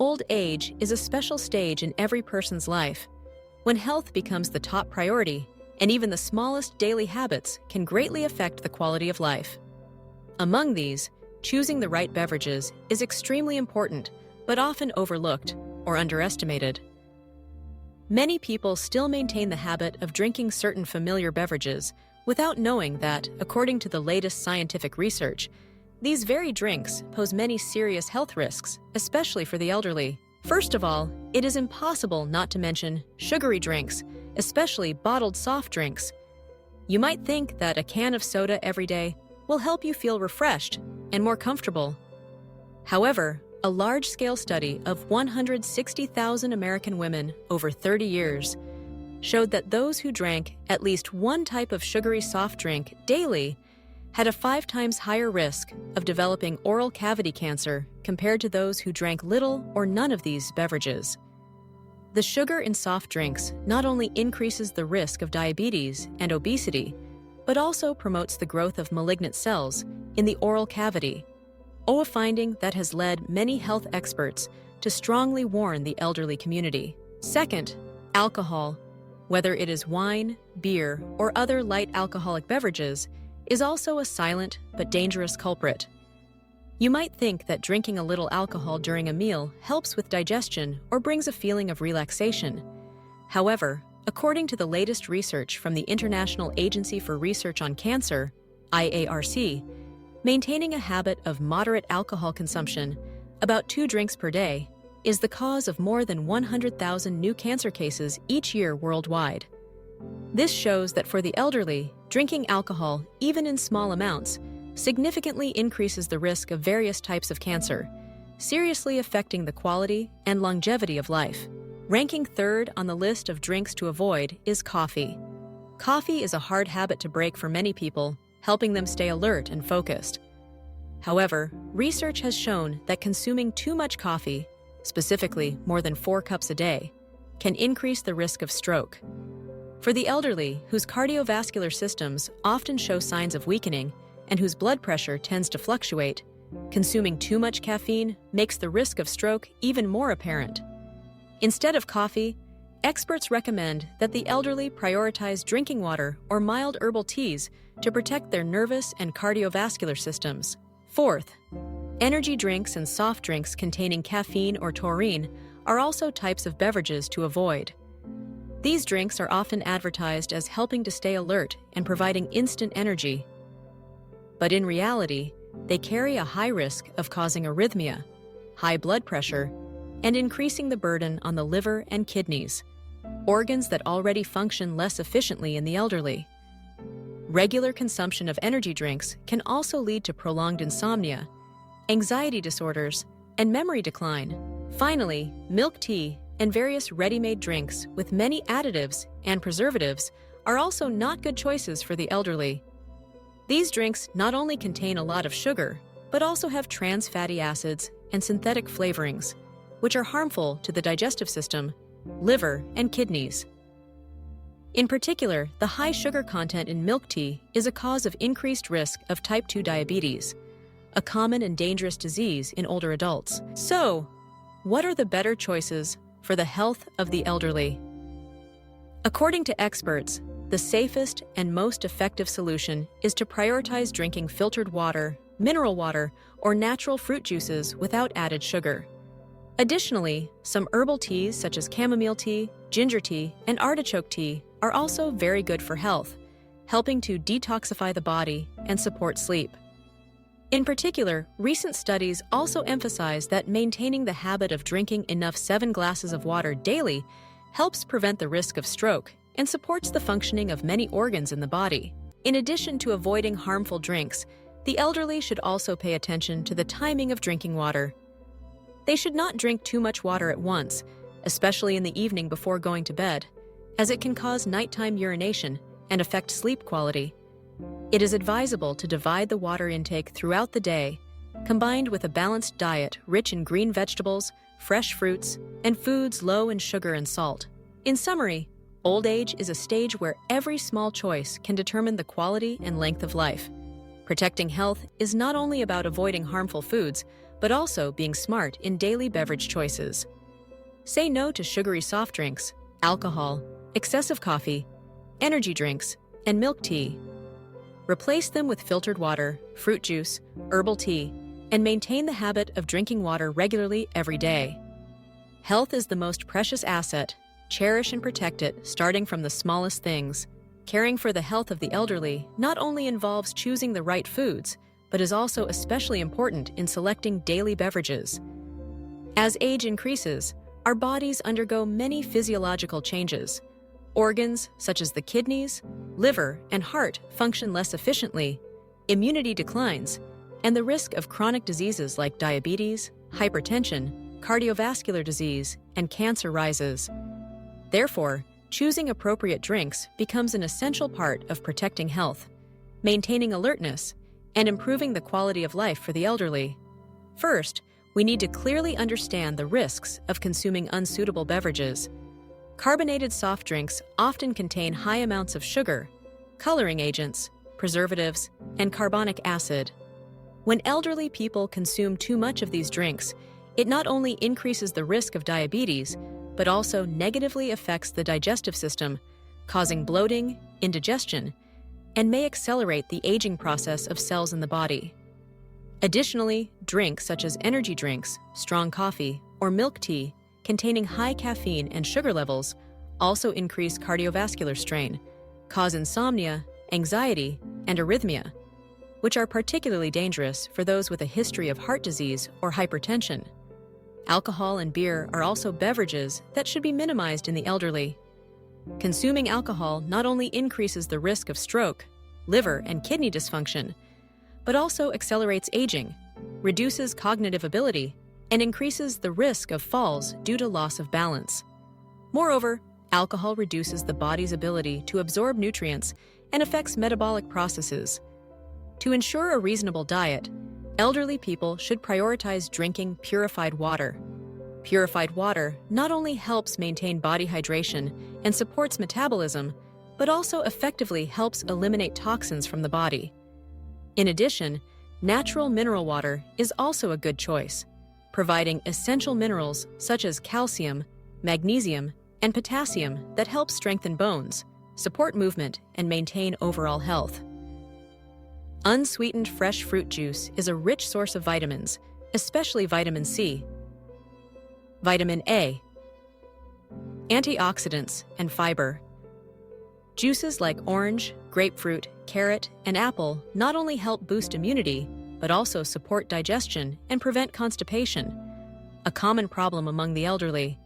Old age is a special stage in every person's life, when health becomes the top priority, and even the smallest daily habits can greatly affect the quality of life. Among these, choosing the right beverages is extremely important, but often overlooked or underestimated. Many people still maintain the habit of drinking certain familiar beverages without knowing that, according to the latest scientific research, these very drinks pose many serious health risks, especially for the elderly. First of all, it is impossible not to mention sugary drinks, especially bottled soft drinks. You might think that a can of soda every day will help you feel refreshed and more comfortable. However, a large-scale study of 160,000 American women over 30 years showed that those who drank at least one type of sugary soft drink daily had a 5 times higher risk of developing oral cavity cancer compared to those who drank little or none of these beverages. The sugar in soft drinks not only increases the risk of diabetes and obesity, but also promotes the growth of malignant cells in the oral cavity, a finding that has led many health experts to strongly warn the elderly community. Second, alcohol, whether it is wine, beer, or other light alcoholic beverages, is also a silent but dangerous culprit. You might think that drinking a little alcohol during a meal helps with digestion or brings a feeling of relaxation. However, according to the latest research from the International Agency for Research on Cancer, IARC, maintaining a habit of moderate alcohol consumption, about 2 drinks per day, is the cause of more than 100,000 new cancer cases each year worldwide. This shows that for the elderly, drinking alcohol, even in small amounts, significantly increases the risk of various types of cancer, seriously affecting the quality and longevity of life. Ranking third on the list of drinks to avoid is coffee. Coffee is a hard habit to break for many people, helping them stay alert and focused. However, research has shown that consuming too much coffee, specifically more than 4 cups a day, can increase the risk of stroke. For the elderly, whose cardiovascular systems often show signs of weakening and whose blood pressure tends to fluctuate, consuming too much caffeine makes the risk of stroke even more apparent. Instead of coffee, experts recommend that the elderly prioritize drinking water or mild herbal teas to protect their nervous and cardiovascular systems. Fourth, energy drinks and soft drinks containing caffeine or taurine are also types of beverages to avoid. These drinks are often advertised as helping to stay alert and providing instant energy. But in reality, they carry a high risk of causing arrhythmia, high blood pressure, and increasing the burden on the liver and kidneys, organs that already function less efficiently in the elderly. Regular consumption of energy drinks can also lead to prolonged insomnia, anxiety disorders, and memory decline. Finally, milk tea and various ready-made drinks with many additives and preservatives are also not good choices for the elderly. These drinks not only contain a lot of sugar, but also have trans fatty acids and synthetic flavorings, which are harmful to the digestive system, liver, and kidneys. In particular, the high sugar content in milk tea is a cause of increased risk of type 2 diabetes, a common and dangerous disease in older adults. So, what are the better choices for the health of the elderly? According to experts, the safest and most effective solution is to prioritize drinking filtered water, mineral water, or natural fruit juices without added sugar. Additionally, some herbal teas such as chamomile tea, ginger tea, and artichoke tea are also very good for health, helping to detoxify the body and support sleep. In particular, recent studies also emphasize that maintaining the habit of drinking enough 7 glasses of water daily helps prevent the risk of stroke and supports the functioning of many organs in the body. In addition to avoiding harmful drinks, the elderly should also pay attention to the timing of drinking water. They should not drink too much water at once, especially in the evening before going to bed, as it can cause nighttime urination and affect sleep quality. It is advisable to divide the water intake throughout the day, combined with a balanced diet rich in green vegetables, fresh fruits, and foods low in sugar and salt. In summary, old age is a stage where every small choice can determine the quality and length of life. Protecting health is not only about avoiding harmful foods, but also being smart in daily beverage choices. Say no to sugary soft drinks, alcohol, excessive coffee, energy drinks, and milk tea. Replace them with filtered water, fruit juice, herbal tea, and maintain the habit of drinking water regularly every day. Health is the most precious asset. Cherish and protect it, starting from the smallest things. Caring for the health of the elderly not only involves choosing the right foods, but is also especially important in selecting daily beverages. As age increases, our bodies undergo many physiological changes. Organs, such as the kidneys, liver, and heart, function less efficiently, immunity declines, and the risk of chronic diseases like diabetes, hypertension, cardiovascular disease, and cancer rises. Therefore, choosing appropriate drinks becomes an essential part of protecting health, maintaining alertness, and improving the quality of life for the elderly. First, we need to clearly understand the risks of consuming unsuitable beverages. Carbonated soft drinks often contain high amounts of sugar, coloring agents, preservatives, and carbonic acid. When elderly people consume too much of these drinks, it not only increases the risk of diabetes, but also negatively affects the digestive system, causing bloating, indigestion, and may accelerate the aging process of cells in the body. Additionally, drinks such as energy drinks, strong coffee, or milk tea containing high caffeine and sugar levels also increase cardiovascular strain, cause insomnia, anxiety, and arrhythmia, which are particularly dangerous for those with a history of heart disease or hypertension. Alcohol and beer are also beverages that should be minimized in the elderly. Consuming alcohol not only increases the risk of stroke, liver, and kidney dysfunction, but also accelerates aging, reduces cognitive ability, and increases the risk of falls due to loss of balance. Moreover, alcohol reduces the body's ability to absorb nutrients and affects metabolic processes. To ensure a reasonable diet, elderly people should prioritize drinking purified water. Purified water not only helps maintain body hydration and supports metabolism, but also effectively helps eliminate toxins from the body. In addition, natural mineral water is also a good choice, providing essential minerals such as calcium, magnesium, and potassium that help strengthen bones, support movement, and maintain overall health. Unsweetened fresh fruit juice is a rich source of vitamins, especially vitamin C, vitamin A, antioxidants, and fiber. Juices like orange, grapefruit, carrot, and apple not only help boost immunity, but also support digestion and prevent constipation, a common problem among the elderly.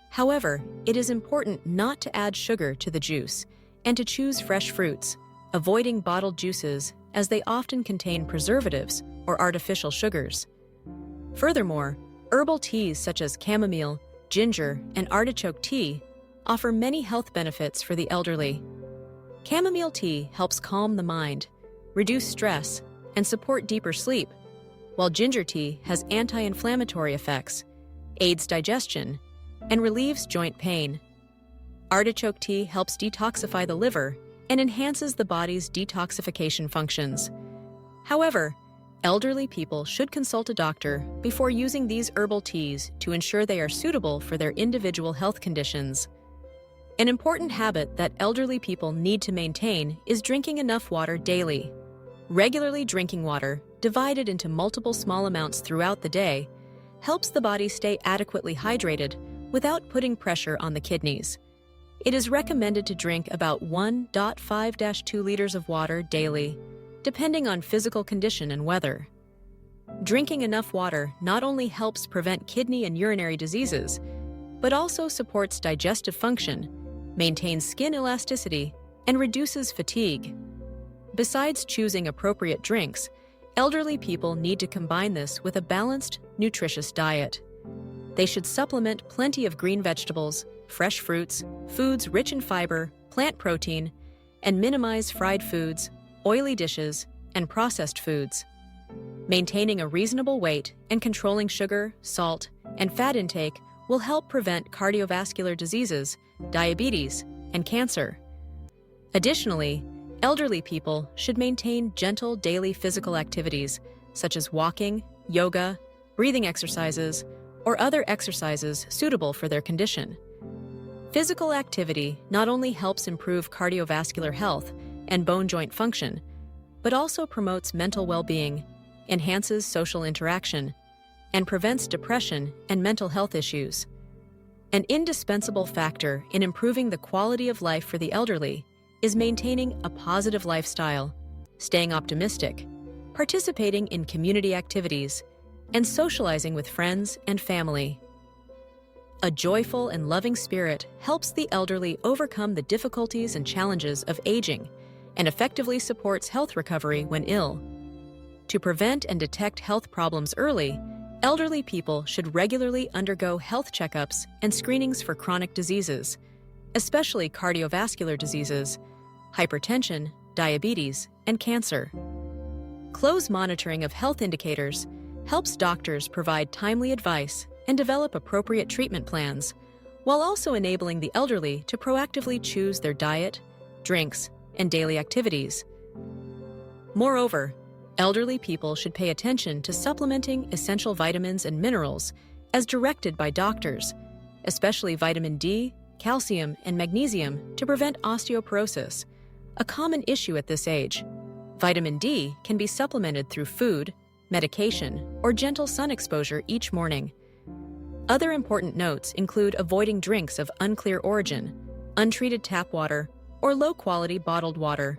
However, it is important not to add sugar to the juice and to choose fresh fruits, avoiding bottled juices as they often contain preservatives or artificial sugars. Furthermore, herbal teas such as chamomile, ginger, and artichoke tea offer many health benefits for the elderly. Chamomile tea helps calm the mind, reduce stress, and support deeper sleep, while ginger tea has anti-inflammatory effects, aids digestion, and relieves joint pain. Artichoke tea helps detoxify the liver and enhances the body's detoxification functions. However, elderly people should consult a doctor before using these herbal teas to ensure they are suitable for their individual health conditions. An important habit that elderly people need to maintain is drinking enough water daily. Regularly drinking water, divided into multiple small amounts throughout the day, helps the body stay adequately hydrated without putting pressure on the kidneys. It is recommended to drink about 1.5-2 liters of water daily, depending on physical condition and weather. Drinking enough water not only helps prevent kidney and urinary diseases, but also supports digestive function, maintains skin elasticity, and reduces fatigue. Besides choosing appropriate drinks, elderly people need to combine this with a balanced, nutritious diet. They should supplement plenty of green vegetables, fresh fruits, foods rich in fiber, plant protein, and minimize fried foods, oily dishes, and processed foods. Maintaining a reasonable weight and controlling sugar, salt, and fat intake will help prevent cardiovascular diseases, diabetes, and cancer. Additionally, elderly people should maintain gentle daily physical activities such as walking, yoga, breathing exercises, or other exercises suitable for their condition. Physical activity not only helps improve cardiovascular health and bone joint function, but also promotes mental well-being, enhances social interaction, and prevents depression and mental health issues. An indispensable factor in improving the quality of life for the elderly is maintaining a positive lifestyle, staying optimistic, participating in community activities, and socializing with friends and family. A joyful and loving spirit helps the elderly overcome the difficulties and challenges of aging and effectively supports health recovery when ill. To prevent and detect health problems early, elderly people should regularly undergo health checkups and screenings for chronic diseases, especially cardiovascular diseases, hypertension, diabetes, and cancer. Close monitoring of health indicators helps doctors provide timely advice and develop appropriate treatment plans, while also enabling the elderly to proactively choose their diet, drinks, and daily activities. Moreover, elderly people should pay attention to supplementing essential vitamins and minerals as directed by doctors, especially vitamin D, calcium, and magnesium to prevent osteoporosis, a common issue at this age. Vitamin D can be supplemented through food, medication, or gentle sun exposure each morning. Other important notes include avoiding drinks of unclear origin, untreated tap water, or low-quality bottled water.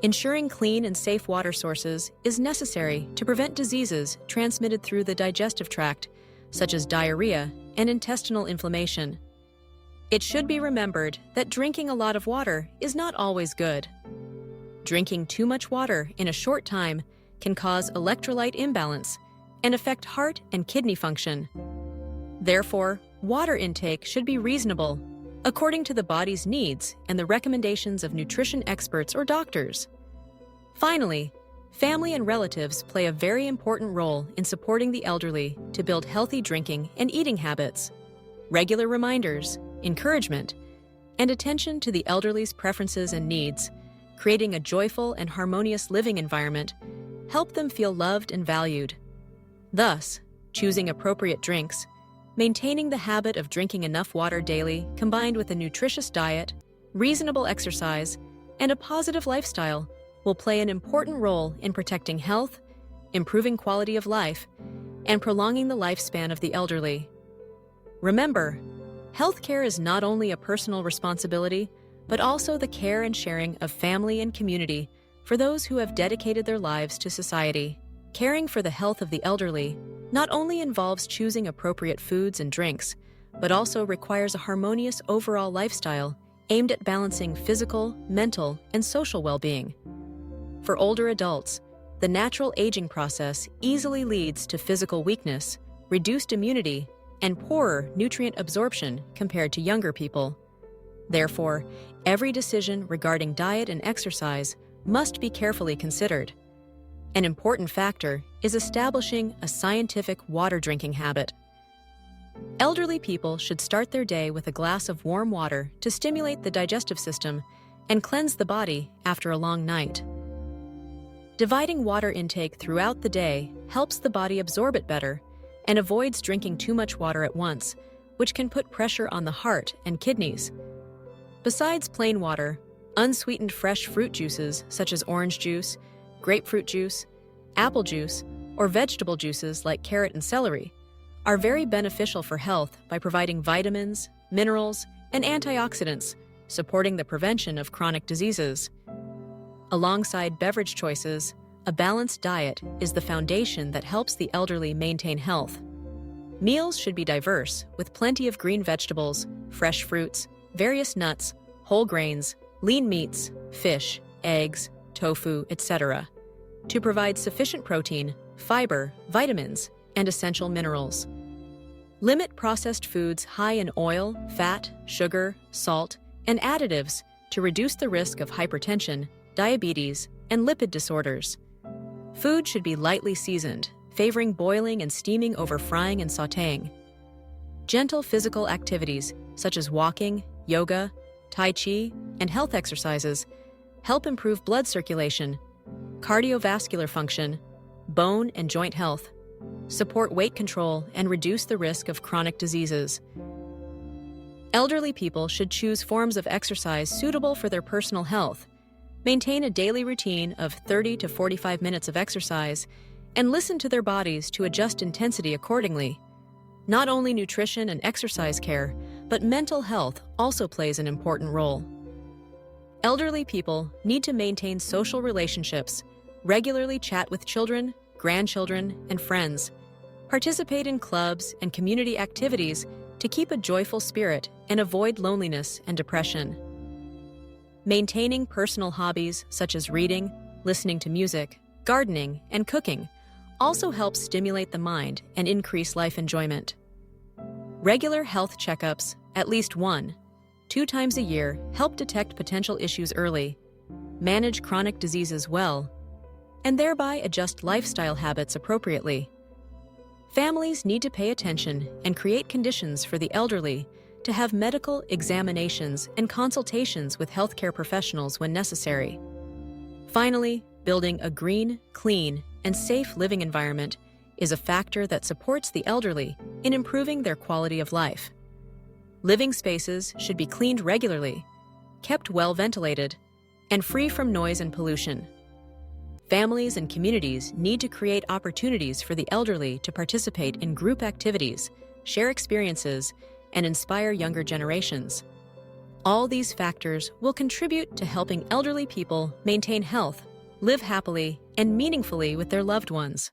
Ensuring clean and safe water sources is necessary to prevent diseases transmitted through the digestive tract, such as diarrhea and intestinal inflammation. It should be remembered that drinking a lot of water is not always good. Drinking too much water in a short time can cause electrolyte imbalance and affect heart and kidney function. Therefore, water intake should be reasonable, according to the body's needs and the recommendations of nutrition experts or doctors. Finally, family and relatives play a very important role in supporting the elderly to build healthy drinking and eating habits. Regular reminders, encouragement, and attention to the elderly's preferences and needs, creating a joyful and harmonious living environment, help them feel loved and valued. Thus, choosing appropriate drinks, maintaining the habit of drinking enough water daily combined with a nutritious diet, reasonable exercise, and a positive lifestyle will play an important role in protecting health, improving quality of life, and prolonging the lifespan of the elderly. Remember, healthcare is not only a personal responsibility, but also the care and sharing of family and community for those who have dedicated their lives to society. Caring for the health of the elderly not only involves choosing appropriate foods and drinks, but also requires a harmonious overall lifestyle aimed at balancing physical, mental, and social well-being. For older adults, the natural aging process easily leads to physical weakness, reduced immunity, and poorer nutrient absorption compared to younger people. Therefore, every decision regarding diet and exercise must be carefully considered. An important factor is establishing a scientific water drinking habit. Elderly people should start their day with a glass of warm water to stimulate the digestive system and cleanse the body after a long night. Dividing water intake throughout the day helps the body absorb it better and avoids drinking too much water at once, which can put pressure on the heart and kidneys. Besides plain water, unsweetened fresh fruit juices such as orange juice, grapefruit juice, apple juice, or vegetable juices like carrot and celery are very beneficial for health by providing vitamins, minerals, and antioxidants, supporting the prevention of chronic diseases. Alongside beverage choices, a balanced diet is the foundation that helps the elderly maintain health. Meals should be diverse, with plenty of green vegetables, fresh fruits, various nuts, whole grains, lean meats, fish, eggs, tofu, etc., to provide sufficient protein, fiber, vitamins, and essential minerals. Limit processed foods high in oil, fat, sugar, salt, and additives to reduce the risk of hypertension, diabetes, and lipid disorders. Food should be lightly seasoned, favoring boiling and steaming over frying and sautéing. Gentle physical activities, such as walking, yoga, tai chi, and health exercises, help improve blood circulation, cardiovascular function, bone and joint health, support weight control, and reduce the risk of chronic diseases. Elderly people should choose forms of exercise suitable for their personal health, maintain a daily routine of 30 to 45 minutes of exercise, and listen to their bodies to adjust intensity accordingly. Not only nutrition and exercise care, but mental health also plays an important role. Elderly people need to maintain social relationships, regularly chat with children, grandchildren, and friends, participate in clubs and community activities to keep a joyful spirit and avoid loneliness and depression. Maintaining personal hobbies such as reading, listening to music, gardening, and cooking also helps stimulate the mind and increase life enjoyment. Regular health checkups, at least 1-2 times a year, help detect potential issues early, manage chronic diseases well, and thereby adjust lifestyle habits appropriately. Families need to pay attention and create conditions for the elderly to have medical examinations and consultations with healthcare professionals when necessary. Finally, building a green, clean, and safe living environment is a factor that supports the elderly in improving their quality of life. Living spaces should be cleaned regularly, kept well ventilated, and free from noise and pollution. Families and communities need to create opportunities for the elderly to participate in group activities, share experiences, and inspire younger generations. All these factors will contribute to helping elderly people maintain health, live happily, and meaningfully with their loved ones.